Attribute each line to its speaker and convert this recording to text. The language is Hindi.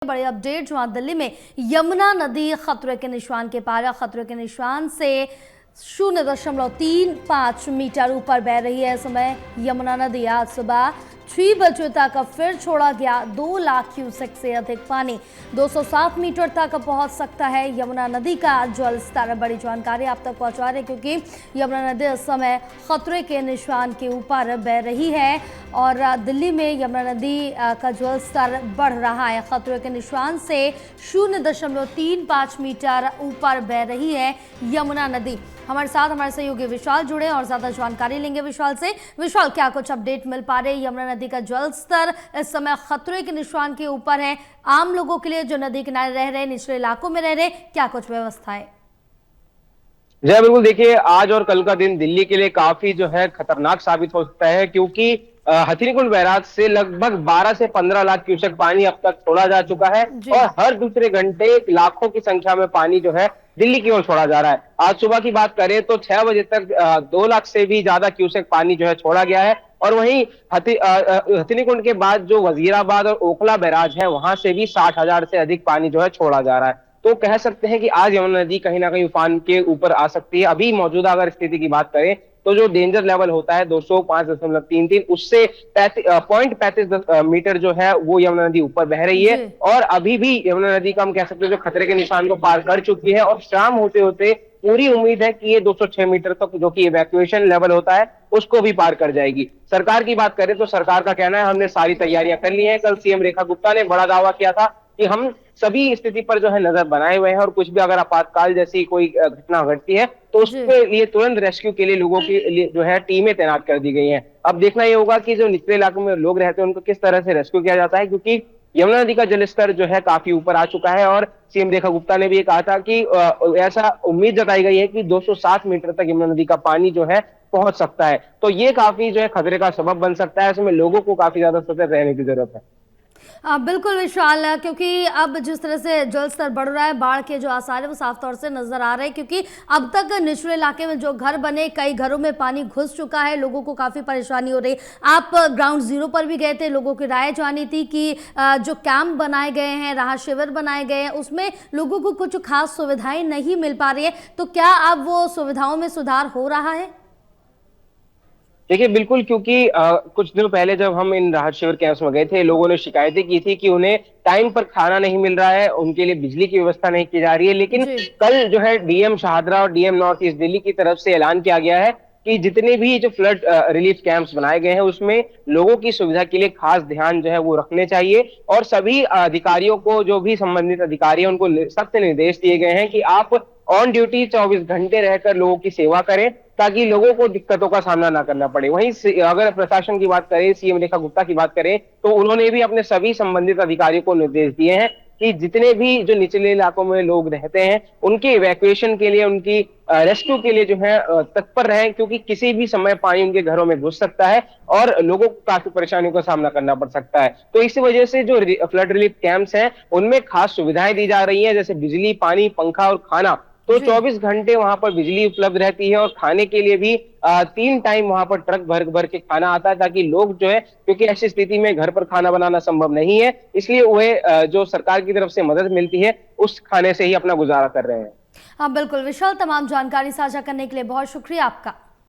Speaker 1: बड़ी अपडेट जहां दिल्ली में यमुना नदी खतरे के निशान के पार है। खतरे के निशान से 0.35 मीटर ऊपर बह रही है। इस समय यमुना नदी आज सुबह 6 बजे तक फिर छोड़ा गया 2 लाख क्यूसेक से अधिक पानी 207 मीटर तक पहुंच सकता है। यमुना नदी का जल स्तर, बड़ी जानकारी आप तक पहुंचा रहे क्योंकि यमुना नदी इस समय खतरे के निशान के ऊपर बह रही है और दिल्ली में यमुना नदी का जल स्तर बढ़ रहा है। खतरे के निशान से 0.35 मीटर ऊपर बह रही है यमुना नदी। हमारे साथ हमारे सहयोगी विशाल जुड़े और ज्यादा जानकारी लेंगे विशाल से। विशाल, क्या कुछ अपडेट मिल पा रही है? यमुना नदी का जल स्तर इस समय खतरे के निशान के ऊपर है। आम लोगों के लिए जो नदी किनारे रह रहे, निचले इलाकों में रह रहे, क्या कुछ व्यवस्था है?
Speaker 2: जय बिल्कुल, देखिए आज और कल का दिन दिल्ली के लिए काफी जो है खतरनाक साबित हो सकता है क्योंकि हथनीकुंड बैराज से लगभग 12 से 15 लाख क्यूसेक पानी अब तक छोड़ा जा चुका है और हर दूसरे घंटे लाखों की संख्या में पानी जो है दिल्ली की ओर छोड़ा जा रहा है। आज सुबह की बात करें तो 6 बजे तक 2 लाख से भी ज्यादा क्यूसेक पानी जो है छोड़ा गया है और वहीं हथनीकुंड के बाद जो वजीराबाद और ओखला बैराज है वहां से भी 60,000 से अधिक पानी जो है छोड़ा जा रहा है। तो कह सकते हैं कि आज यमुना नदी कहीं ना कहीं उफान के ऊपर आ सकती है। अभी मौजूदा अगर स्थिति की बात करें तो जो डेंजर लेवल होता है 205.33 उससे 0.35 मीटर जो है वो यमुना नदी ऊपर बह रही है और अभी भी यमुना नदी का हम कह सकते हैं जो खतरे के निशान को पार कर चुकी है और शाम होते होते पूरी उम्मीद है कि ये 206 मीटर तक जो कि इवैक्यूएशन लेवल होता है उसको भी पार कर जाएगी। सरकार की बात करें तो सरकार का कहना है हमने सारी तैयारियां कर ली हैं। कल सीएम रेखा गुप्ता ने बड़ा दावा किया था कि हम सभी स्थिति पर जो है नजर बनाए हुए हैं और कुछ भी अगर आपातकाल जैसी कोई घटना घटती है तो उसके लिए तुरंत रेस्क्यू के लिए लोगों के लिए जो है टीमें तैनात कर दी गई हैं। अब देखना ये होगा कि जो निचले इलाकों में लोग रहते हैं उनको किस तरह से रेस्क्यू किया जाता है क्योंकि यमुना नदी का जलस्तर जो है काफी ऊपर आ चुका है और सीएम रेखा गुप्ता ने भी ये कहा था कि ऐसा उम्मीद जताई गई है कि 207 मीटर तक यमुना नदी का पानी जो है पहुंच सकता है। तो ये काफी जो है खतरे का सबब बन सकता है। इसमें लोगों को काफी ज्यादा सतर्क रहने की जरूरत है।
Speaker 1: बिल्कुल विशाल, क्योंकि अब जिस तरह से जल स्तर बढ़ रहा है, बाढ़ के जो आसार है वो साफ तौर से नजर आ रहे हैं क्योंकि अब तक निचले इलाके में जो घर बने, कई घरों में पानी घुस चुका है, लोगों को काफ़ी परेशानी हो रही। आप ग्राउंड जीरो पर भी गए थे, लोगों की राय जानी थी कि जो कैंप बनाए गए हैं, राहत शिविर बनाए गए हैं, उसमें लोगों को कुछ खास सुविधाएं नहीं मिल पा रही है, तो क्या अब वो सुविधाओं में सुधार हो रहा है?
Speaker 2: देखिए बिल्कुल, क्योंकि कुछ दिनों पहले जब हम इन राहत शिविर कैंप्स में गए थे लोगों ने शिकायतें की थी कि उन्हें टाइम पर खाना नहीं मिल रहा है, उनके लिए बिजली की व्यवस्था नहीं की जा रही है। लेकिन कल जो है डीएम शाहदरा और डीएम नॉर्थ ईस्ट दिल्ली की तरफ से ऐलान किया गया है कि जितने भी जो फ्लड रिलीफ कैंप्स बनाए गए हैं उसमें लोगों की सुविधा के लिए खास ध्यान जो है वो रखने चाहिए और सभी अधिकारियों को, जो भी संबंधित अधिकारी हैं, उनको सख्त निर्देश दिए गए हैं कि आप ऑन ड्यूटी 24 घंटे रहकर लोगों की सेवा करें ताकि लोगों को दिक्कतों का सामना ना करना पड़े। वहीं अगर प्रशासन की बात करें, सीएम रेखा गुप्ता की बात करें तो उन्होंने भी अपने सभी संबंधित अधिकारियों को निर्देश दिए हैं कि जितने भी जो निचले इलाकों में लोग रहते हैं उनके इवैक्यूएशन के लिए, उनकी रेस्क्यू के लिए जो है तत्पर रहें क्योंकि किसी भी समय पानी उनके घरों में घुस सकता है और लोगों को काफी परेशानियों का सामना करना पड़ सकता है। तो इसी वजह से जो फ्लड रिलीफ कैंप्स हैं उनमें खास सुविधाएं दी जा रही हैं, जैसे बिजली, पानी, पंखा और खाना। तो 24 घंटे वहां पर बिजली उपलब्ध रहती है और खाने के लिए भी 3 टाइम वहां पर ट्रक भर भर के खाना आता है ताकि लोग जो है, क्योंकि ऐसी स्थिति में घर पर खाना बनाना संभव नहीं है, इसलिए वह जो सरकार की तरफ से मदद मिलती है उस खाने से ही अपना गुजारा कर रहे हैं।
Speaker 1: हाँ बिल्कुल विशाल, तमाम जानकारी साझा करने के लिए बहुत शुक्रिया आपका।